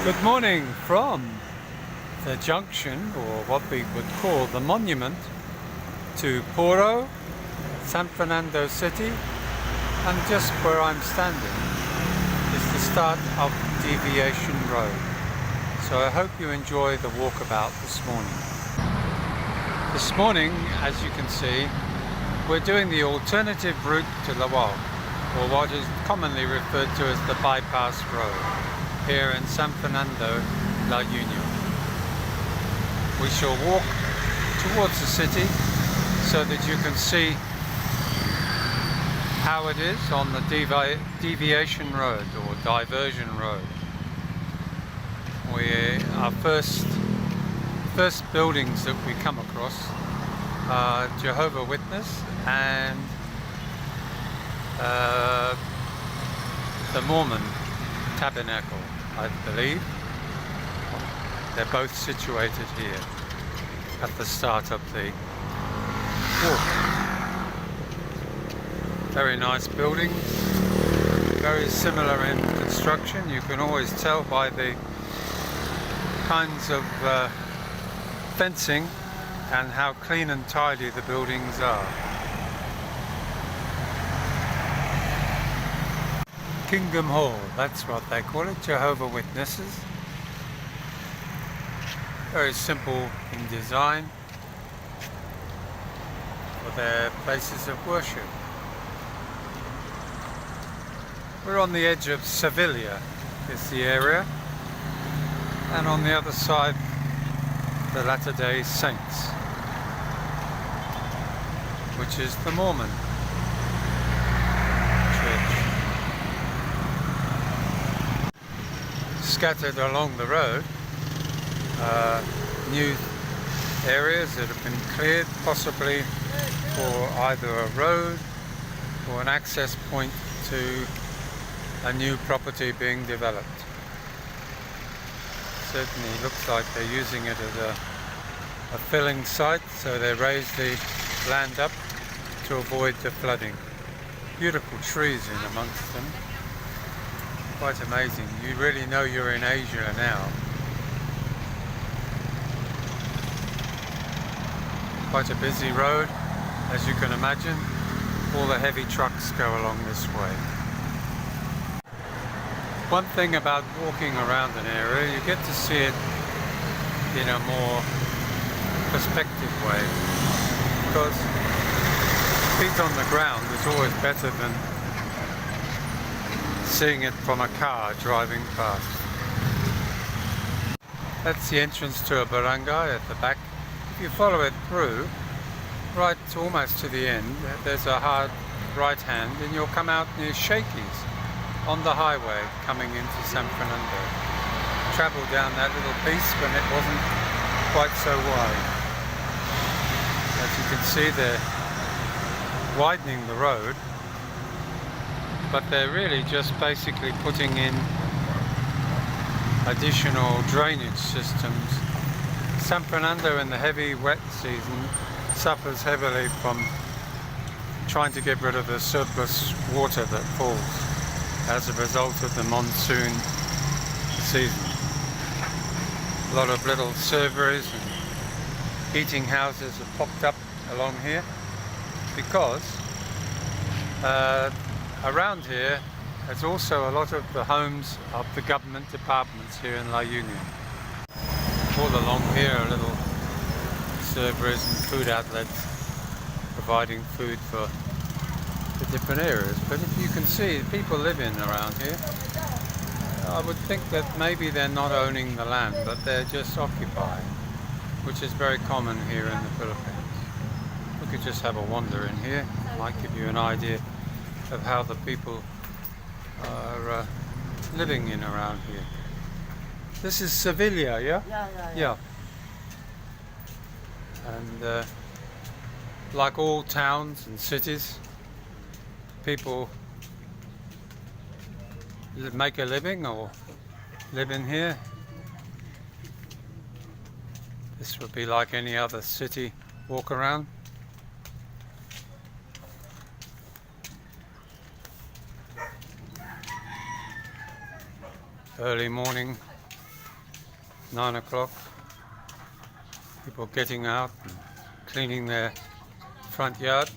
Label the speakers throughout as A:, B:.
A: Good morning from the junction, or what we would call the monument, to Poro, San Fernando City, and just where I'm standing is the start of Deviation Road. So I hope you enjoy the walkabout this morning. This morning, as you can see, we're doing the alternative route to Lawal, or what is commonly referred to as the bypass road, here in San Fernando, La Union. We shall walk towards the city so that you can see how it is on the Deviation Road or Diversion Road. Our first buildings that we come across are Jehovah's Witness and the Mormon Tabernacle, I believe. They're both situated here at the start of the walk. Very nice buildings, very similar in construction. You can always tell by the kinds of fencing and how clean and tidy the buildings are. Kingdom Hall, that's what they call it, Jehovah's Witnesses. Very simple in design for their places of worship. We're on the edge of Sevilla, is the area, and on the other side the Latter-day Saints, which is the Mormon church. Scattered along the road new areas that have been cleared, possibly for either a road or an access point to a new property being developed. Certainly looks like they're using it as a filling site, so they raise the land up to avoid the flooding. Beautiful trees in amongst them. Quite amazing. You really know you're in Asia now. Quite a busy road, as you can imagine. All the heavy trucks go along this way. One thing about walking around an area, you get to see it in a more perspective way, because feet on the ground is always better than seeing it from a car driving past. That's the entrance to a barangay at the back. If you follow it through, right almost to the end, there's a hard right hand and you'll come out near Shakey's on the highway coming into San Fernando. Travelled down that little piece when it wasn't quite so wide. As you can see, they're widening the road, but they're really just basically putting in additional drainage systems. San Fernando in the heavy wet season suffers heavily from trying to get rid of the surplus water that falls as a result of the monsoon season. A lot of little serveries and heating houses have popped up along here because around here there's also a lot of the homes of the government departments here in La Union. All along here are little serveries and food outlets providing food for the different areas. But if you can see, people live in around here. I would think that maybe they're not owning the land, but they're just occupying, which is very common here in the Philippines. We could just have a wander in here. Might give you an idea of how the people are living in around here. This is Sevilla, yeah? Yeah. And like all towns and cities, people make a living or live in here. This would be like any other city walk around. Early morning 9 o'clock. People getting out and cleaning their front yard.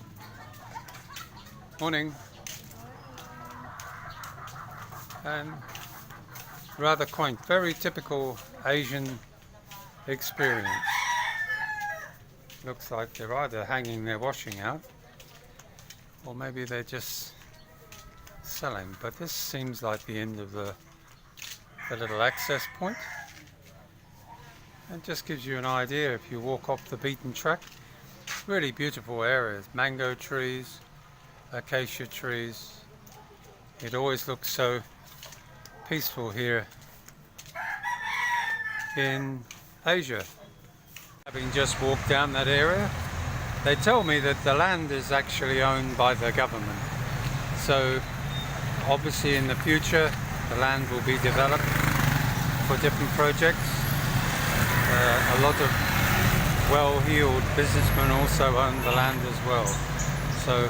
A: Morning. And rather quaint, very typical Asian experience. Looks like they're either hanging their washing out or maybe they're just selling, but this seems like the end of the little access point. It just gives you an idea if you walk off the beaten track. Really beautiful areas, mango trees, acacia trees. It always looks so peaceful here in Asia. Having just walked down that area, they tell me that the land is actually owned by the government. So obviously in the future the land will be developed for different projects. A lot of well-heeled businessmen also own the land as well. So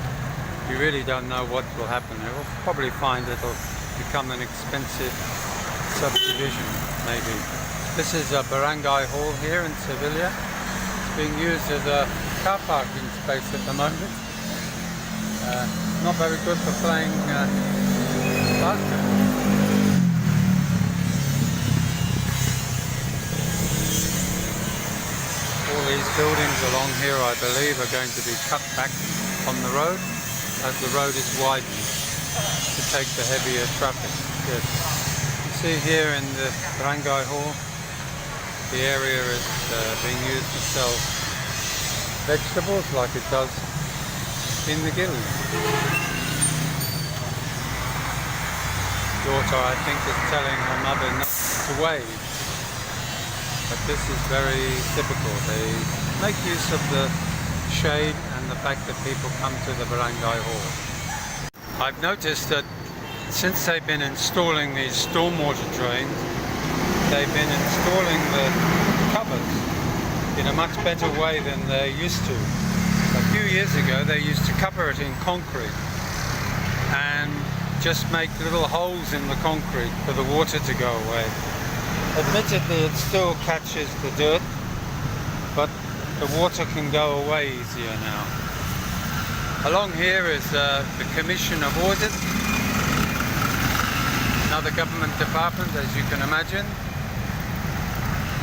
A: you really don't know what will happen. You'll probably find it'll become an expensive subdivision maybe. This is a barangay hall here in Sevilla. It's being used as a car parking space at the moment. Not very good for playing basketball. All these buildings along here, I believe, are going to be cut back on the road as the road is widened to take the heavier traffic. Yes. You see here in the barangay hall, the area is being used to sell vegetables like it does in the gillies. Daughter, I think, is telling her mother not to wave, but this is very typical. They make use of the shade and the fact that people come to the barangay hall. I've noticed that since they've been installing these stormwater drains, they've been installing the covers in a much better way than they used to. A few years ago they used to cover it in concrete and just make little holes in the concrete for the water to go away. Admittedly it still catches the dirt, but the water can go away easier now. Along here is the Commission of Audit, another government department, as you can imagine.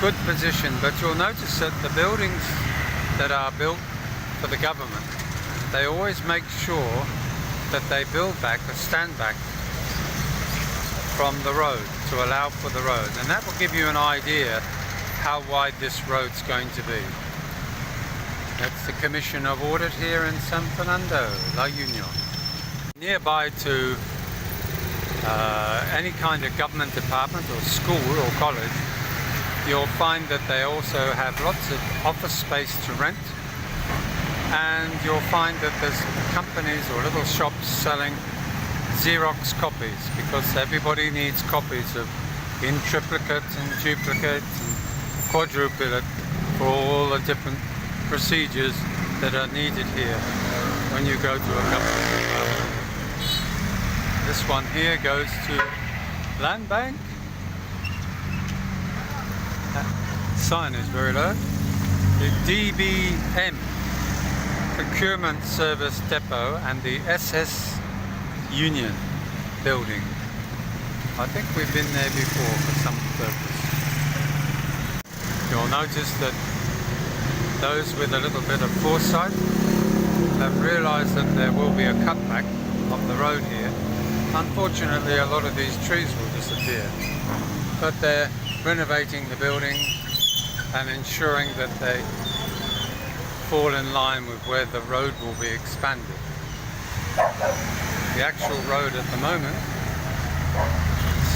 A: Good position, but you'll notice that the buildings that are built for the government, they always make sure that they build back or stand back from the road to allow for the road, and that will give you an idea how wide this road's going to be. That's the Commission of Audit here in San Fernando, La Union. Nearby to any kind of government department or school or college, you'll find that they also have lots of office space to rent, and you'll find that there's companies or little shops selling Xerox copies, because everybody needs copies of in triplicate and duplicate and quadruplicate for all the different procedures that are needed here when you go to a government department. This one here goes to Land Bank. Sign is very low. The DBM Procurement Service Depot and the SS Union building. I think we've been there before for some purpose. You'll notice that those with a little bit of foresight have realised that there will be a cutback of the road here. Unfortunately, a lot of these trees will disappear, but they're renovating the building and ensuring that they fall in line with where the road will be expanded. The actual road at the moment is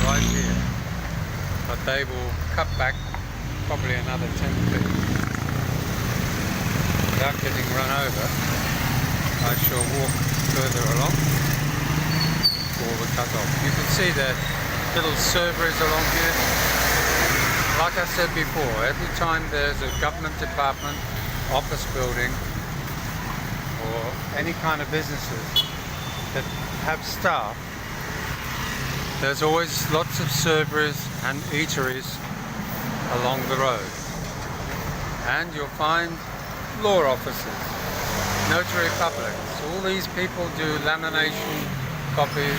A: right here, but they will cut back probably another 10 feet. Without getting run over, I shall walk further along before we cut off. You can see the little servers along here. Like I said before, every time there's a government department, office building, or any kind of businesses that have staff, There's always lots of servers and eateries along the road. And you'll find law offices, notary publics. All these people do lamination, copies,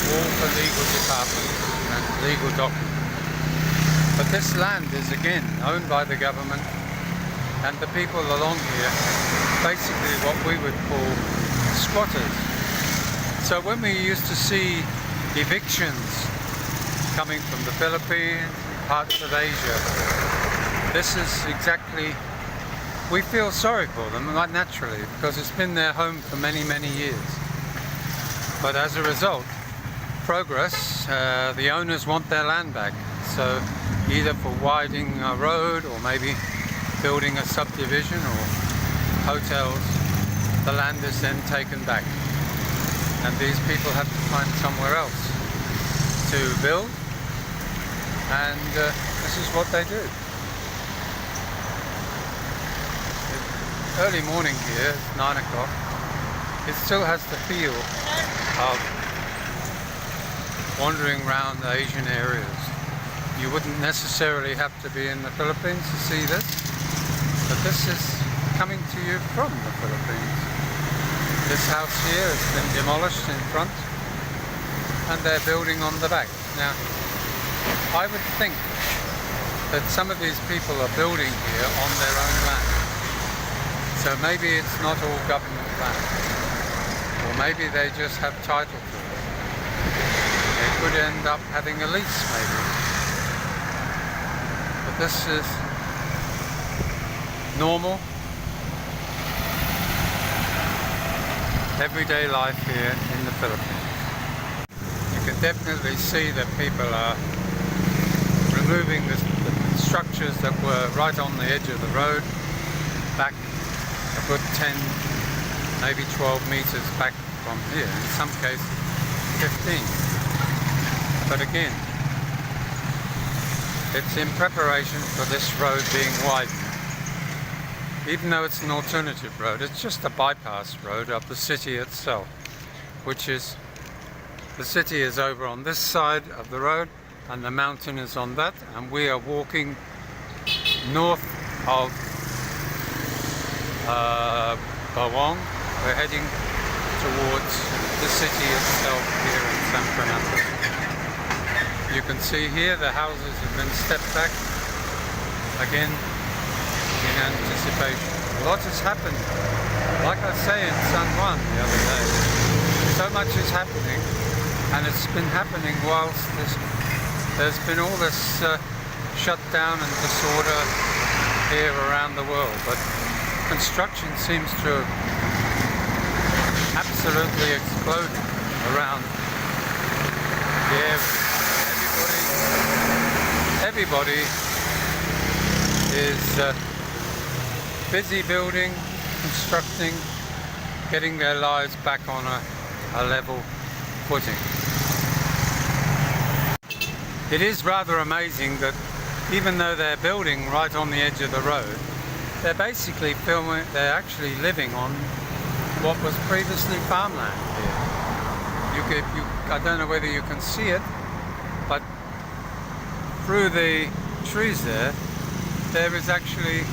A: all for legal departments and legal documents. But this land is again owned by the government, and the people along here basically what we would call squatters. So when we used to see evictions coming from the Philippines, parts of Asia, this is exactly, we feel sorry for them, like naturally, because it's been their home for many, many years. But as a result, progress, the owners want their land back. So either for widening a road or maybe building a subdivision or hotels, the land is then taken back. And these people have to find somewhere else to build, and this is what they do. Early morning here, it's 9 o'clock. It still has the feel of wandering around the Asian areas. You wouldn't necessarily have to be in the Philippines to see this, but this is coming to you from the Philippines. This house here has been demolished in front, and they're building on the back. Now, I would think that some of these people are building here on their own land. So maybe it's not all government land, or maybe they just have title to it. They could end up having a lease maybe. But this is normal, everyday life here in the Philippines. You can definitely see that people are removing the structures that were right on the edge of the road back a good 10, maybe 12 meters back from here, in some cases 15. But again, it's in preparation for this road being widened. Even though it's an alternative road, it's just a bypass road of the city itself, which is, the city is over on this side of the road and the mountain is on that, and we are walking north of Bawang. We're heading towards the city itself here in San Fernando. You can see here the houses have been stepped back again in anticipation. A lot has happened. Like I say in San Juan the other day, so much is happening, and it's been happening whilst there's been all this shutdown and disorder here around the world. But construction seems to have absolutely exploded around the area. Everybody is busy building, constructing, getting their lives back on a level footing. It is rather amazing that even though they're building right on the edge of the road, they're basically they're actually living on what was previously farmland here. I don't know whether you can see it, but through the trees there is actually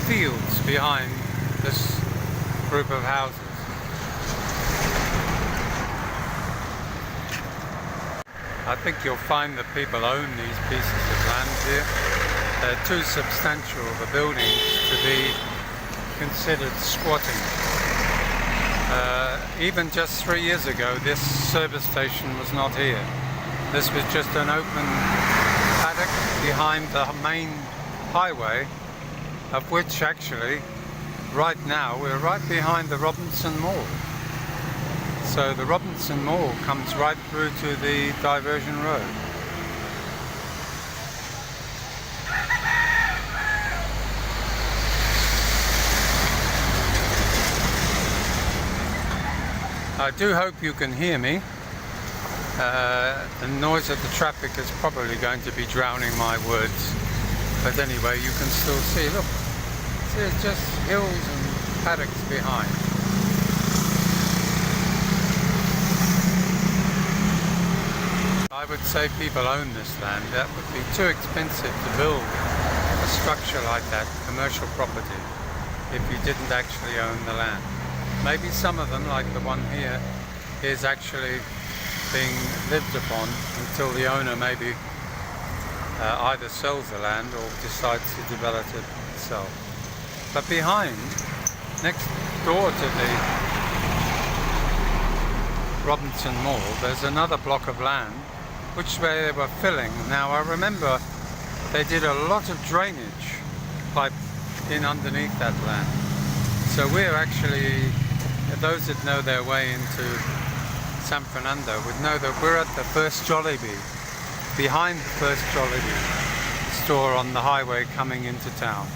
A: fields behind this group of houses. I think you'll find that people own these pieces of land here. They're too substantial of a buildings to be considered squatting. Even just 3 years ago, this service station was not here. This was just an open paddock behind the main highway, of which actually, right now, we're right behind the Robinson Mall. So the Robinson Mall comes right through to the diversion road. I do hope you can hear me. The noise of the traffic is probably going to be drowning my words. But anyway, you can still see, look, there's just hills and paddocks behind. would say people own this land. That would be too expensive to build a structure like that, commercial property, if you didn't actually own the land. Maybe some of them, like the one here, is actually being lived upon until the owner maybe either sells the land or decides to develop it itself. But behind, next door to the Robinson Mall, there's another block of land which they were filling. Now I remember they did a lot of drainage pipe in underneath that land. So we're actually, those that know their way into San Fernando would know that we're at the first Jollibee, behind the first Jollibee store on the highway coming into town.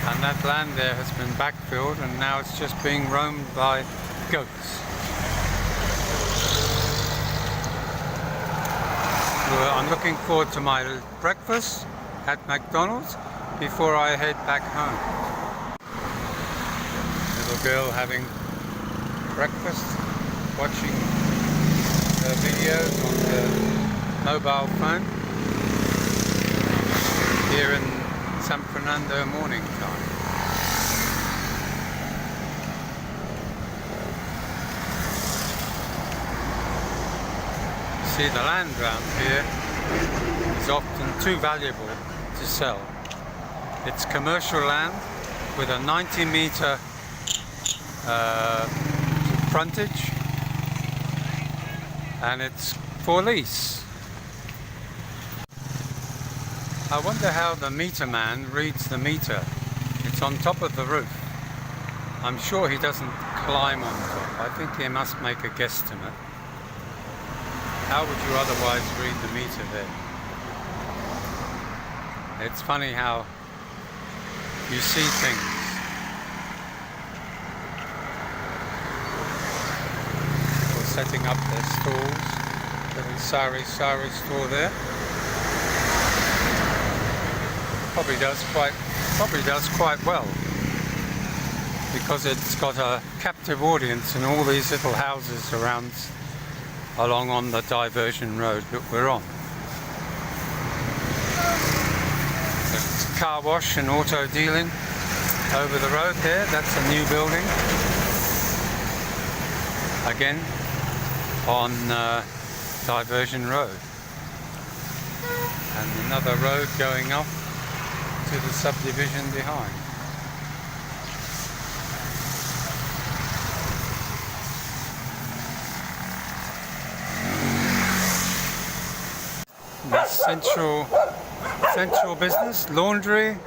A: And that land there has been backfilled and now it's just being roamed by goats. I'm looking forward to my breakfast at McDonald's before I head back home. Little girl having breakfast, watching her videos on the mobile phone here in San Fernando morning time. See, the land around here is often too valuable to sell. It's commercial land with a 90-meter frontage, and it's for lease. I wonder how the meter man reads the meter. It's on top of the roof. I'm sure he doesn't climb on top. I think he must make a guesstimate. How would you otherwise read the meter there? It's funny how you see things. People setting up their stalls. Little sari store there. Probably does quite well, because it's got a captive audience in all these little houses around along on the diversion road that we're on. There's a car wash and auto dealing over the road there. That's a new building. Again on diversion road. And another road going off to the subdivision behind. The central business, laundry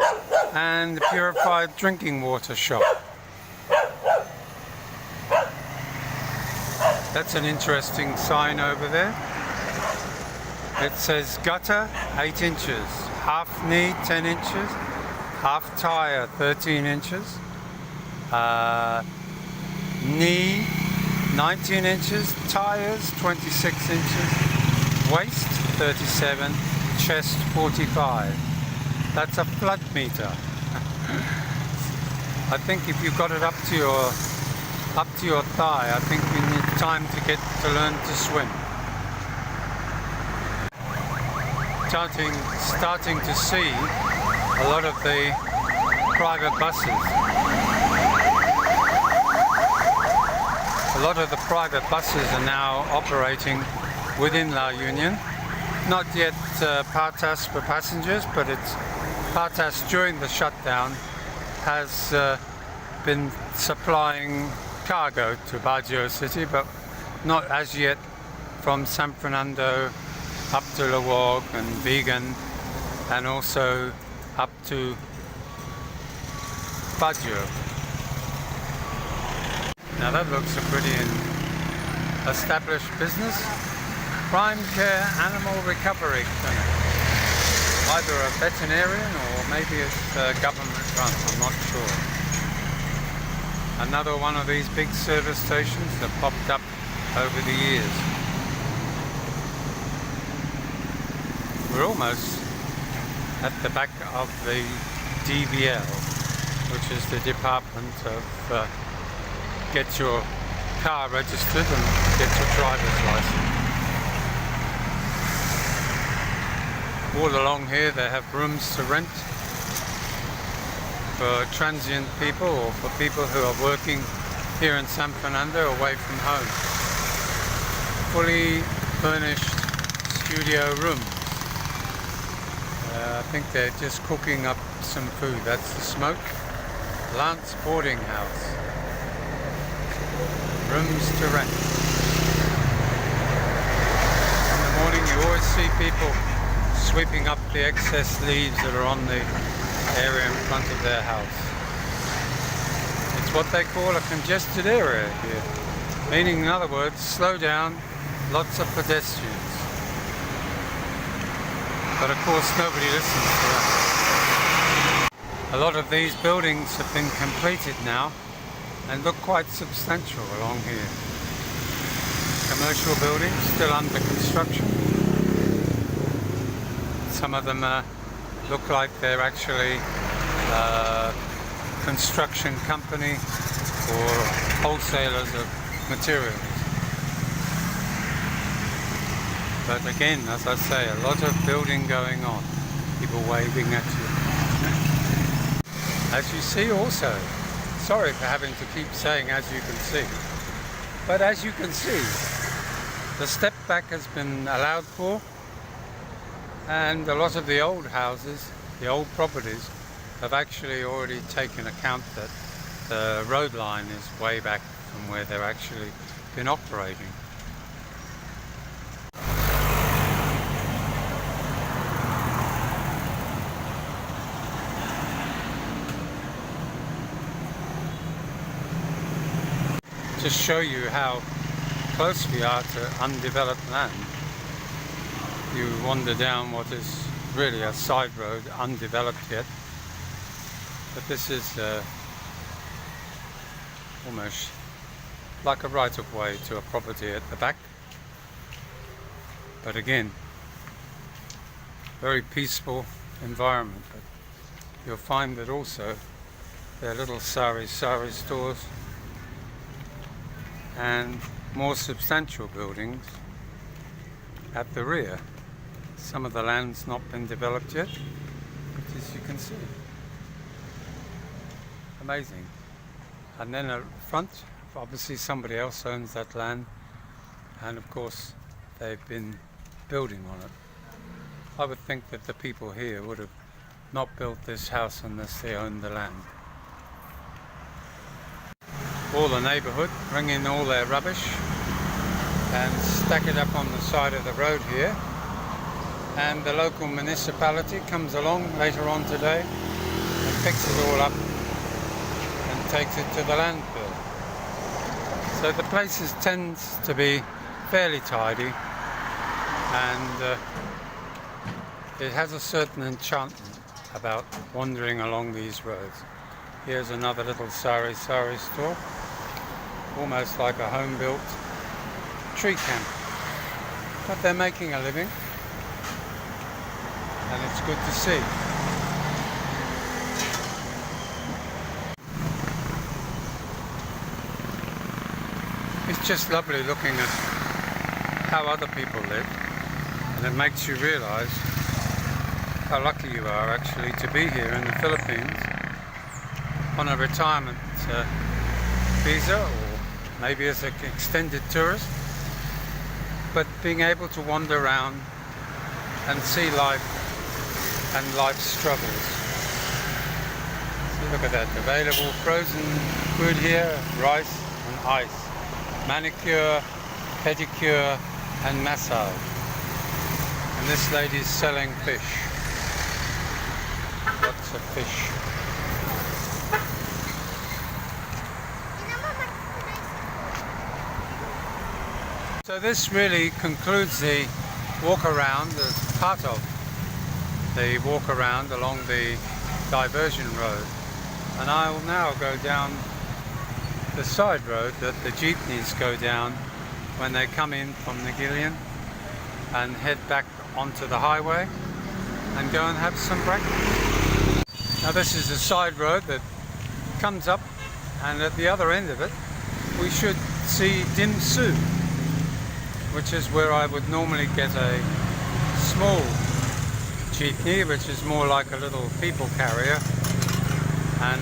A: and purified drinking water shop. That's an interesting sign over there. It says gutter 8 inches, half knee 10 inches, half tire 13 inches, knee 19 inches, tires 26 inches, waist 37, chest 45. That's a flood meter. I think if you've got it up to your thigh, I think you need time to learn to swim. Starting to see a lot of the private buses. A lot of the private buses are now operating within La Union. Not yet Partas for passengers, but it's Partas during the shutdown has been supplying cargo to Baguio City, but not as yet from San Fernando up to Lawag and Vigan, and also up to Baguio. Now that looks a pretty established business. Prime Care Animal Recovery Clinic. Either a veterinarian or maybe it's government run, I'm not sure. Another one of these big service stations that popped up over the years. We're almost at the back of the DVL, which is the Department of get your car registered and get your driver's license. All along here they have rooms to rent for transient people or for people who are working here in San Fernando away from home. Fully furnished studio rooms. I think they're just cooking up some food. That's the Smoke Lance Boarding House. Rooms to rent. In the morning you always see people sweeping up the excess leaves that are on the area in front of their house. It's what they call a congested area here. Meaning, in other words, slow down, lots of pedestrians. But of course nobody listens to that. A lot of these buildings have been completed now and look quite substantial along here. Commercial buildings still under construction. Some of them look like they're actually construction company or wholesalers of materials. But again, as I say, a lot of building going on. People waving at you. As you see also, sorry for having to keep saying as you can see, but as you can see, the step back has been allowed for, and a lot of the old houses, the old properties, have actually already taken account that the road line is way back from where they're actually been operating. To show you how close we are to undeveloped land, you wander down what is really a side road, undeveloped yet, but this is almost like a right-of-way to a property at the back. But again, very peaceful environment. But you'll find that also there are little sari stores and more substantial buildings at the rear. Some of the land's not been developed yet, but as you can see, amazing. And then at the front, obviously somebody else owns that land, and of course they've been building on it. I would think that the people here would have not built this house unless they owned the land. All the neighbourhood bring in all their rubbish and stack it up on the side of the road here, and the local municipality comes along later on today and picks it all up and takes it to the landfill. So the place tends to be fairly tidy, and it has a certain enchantment about wandering along these roads. Here's another little sari store, almost like a home-built tree camp. But they're making a living, and it's good to see. It's just lovely looking at how other people live, and it makes you realise how lucky you are actually to be here in the Philippines on a retirement visa, or maybe as an extended tourist, but being able to wander around and see life and life's struggles. So look at that, available frozen food here, rice and ice, manicure, pedicure and massage. And this lady's selling fish, lots of fish. So this really concludes the walk around as part of the walk around along the diversion road, and I will now go down the side road that the jeepneys go down when they come in from Negillion and head back onto the highway and go and have some breakfast. Now this is a side road that comes up, and at the other end of it we should see Dim Sum, which is where I would normally get a small jeepney, which is more like a little people carrier, and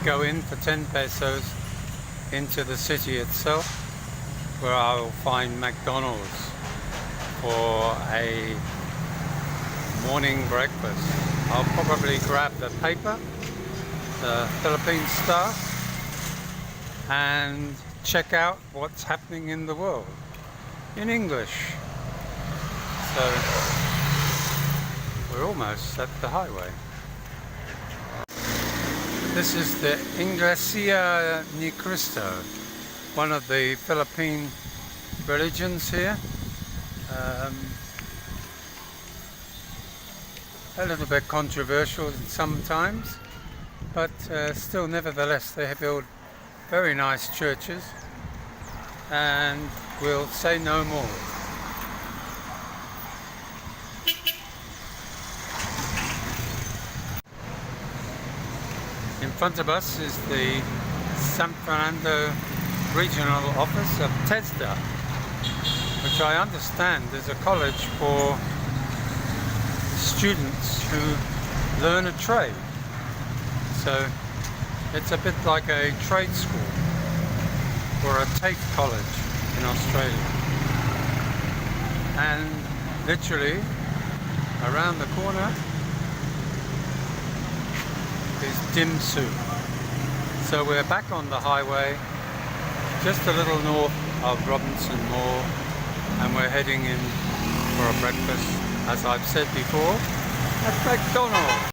A: go in for 10 pesos into the city itself, where I will find McDonald's for a morning breakfast. I'll probably grab the paper, the Philippine Star, and check out what's happening in the world in English. So we're almost at the highway. This is the Iglesia ni Cristo, one of the Philippine religions here. A little bit controversial sometimes, but still, nevertheless, they have built very nice churches, and we'll say no more. In front of us is the San Fernando Regional Office of TESDA, which I understand is a college for students who learn a trade. So it's a bit like a trade school or a TAFE college in Australia. And literally around the corner is dim sum. So we're back on the highway, just a little north of Robinson Moor, and we're heading in for a breakfast, as I've said before, at McDonald's.